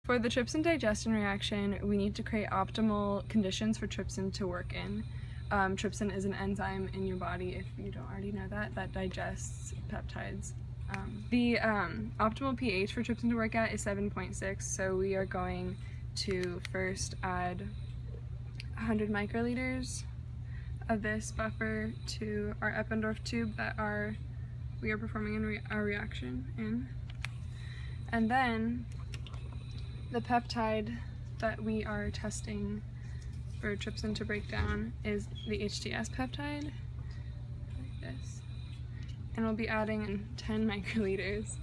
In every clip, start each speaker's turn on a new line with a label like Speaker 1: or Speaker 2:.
Speaker 1: For the trypsin digestion reaction, we need to create optimal conditions for trypsin to work in. Trypsin is an enzyme in your body, if you don't already know that digests peptides. The optimal pH for trypsin to work at is 7.6, so we are going to first add 100 microliters of this buffer to our Eppendorf tube that we are performing our reaction in. And then the peptide that we are testing for trypsin to break down is the HTS peptide, like this. And we'll be adding 10 microliters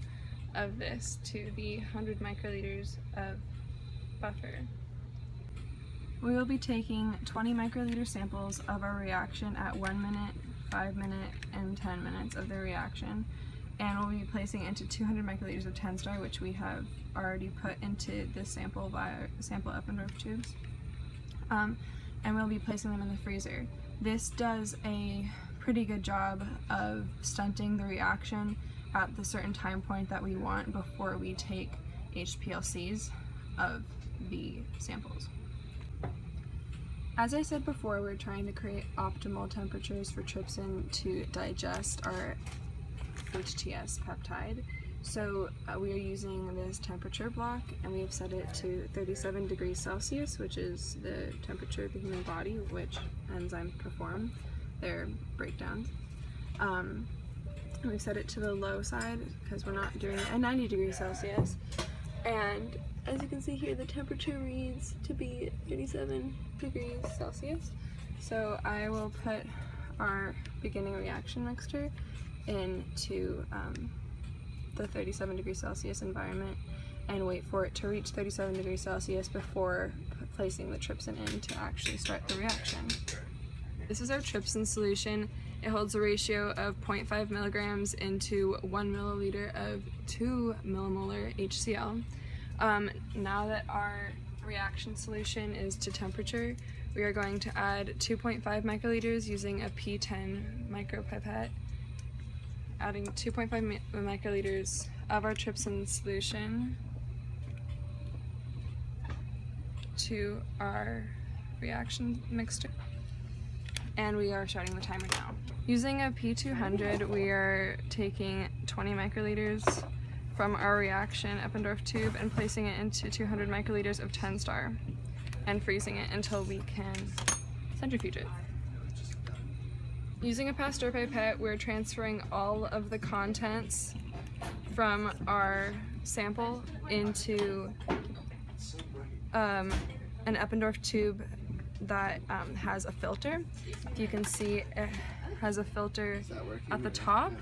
Speaker 1: of this to the 100 microliters of buffer. We will be taking 20 microliter samples of our reaction at 1 minute, 5 minute, and 10 minutes of the reaction, and we'll be placing it into 200 microliters of 10-star, which we have already put into this sample via sample Eppendorf tubes. And we'll be placing them in the freezer. This does a pretty good job of stunting the reaction at the certain time point that we want before we take HPLCs of the samples. As I said before, we're trying to create optimal temperatures for trypsin to digest our HTS peptide. So we are using this temperature block, and we have set it to 37 degrees Celsius, which is the temperature of the human body, which enzymes perform their breakdowns. We've set it to the low side because we're not doing it at 90 degrees Celsius. And as you can see here, the temperature reads to be 37 degrees Celsius. So I will put our beginning reaction mixture into the 37 degrees Celsius environment and wait for it to reach 37 degrees Celsius before placing the trypsin in to actually start the reaction. This is our trypsin solution. It holds a ratio of 0.5 milligrams into 1 milliliter of 2 millimolar HCl. Now that our reaction solution is to temperature, we are going to add 2.5 microliters using a P10 micropipette, adding 2.5 microliters of our trypsin solution to our reaction mixture. And we are starting the timer now. Using a P200, we are taking 20 microliters from our reaction Eppendorf tube and placing it into 200 microliters of 10-star and freezing it until we can centrifuge it. Using a Pasteur pipette, we're transferring all of the contents from our sample into an Eppendorf tube that has a filter. You can see it has a filter at the top,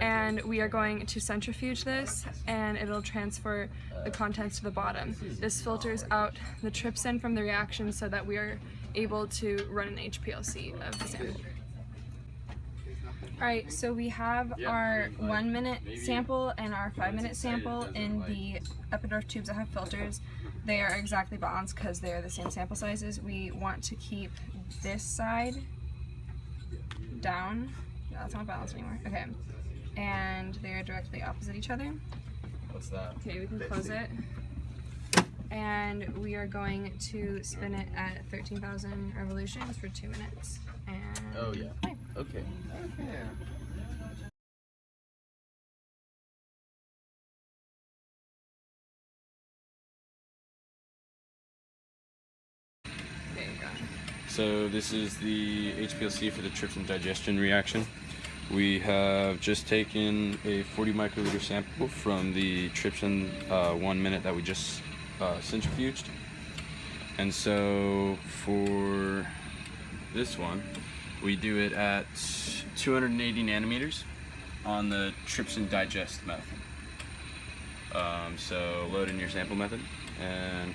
Speaker 1: and we are going to centrifuge this and it'll transfer the contents to the bottom. This filters out the trypsin from the reaction so that we are able to run an HPLC of the sample. Alright, so we have our 1 minute sample and our 5 minute sample in the Eppendorf tubes that have filters. They are exactly balanced because they are the same sample sizes. We want to keep this side down. No, that's not balanced anymore. Okay. And they are directly opposite each other.
Speaker 2: What's that?
Speaker 1: Okay, we can close it. And we are going to spin it at 13,000 revolutions for 2 minutes. And
Speaker 2: oh yeah.
Speaker 1: play.
Speaker 2: Okay.
Speaker 1: There you go.
Speaker 2: So this is the HPLC for the trypsin digestion reaction. We have just taken a 40 microliter sample from the trypsin 1 minute that we just centrifuged. And so for this one, we do it at 280 nanometers on the trypsin digest method. So load in your sample method, and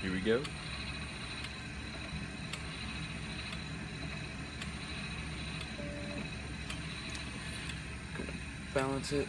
Speaker 2: here we go. Gonna balance it.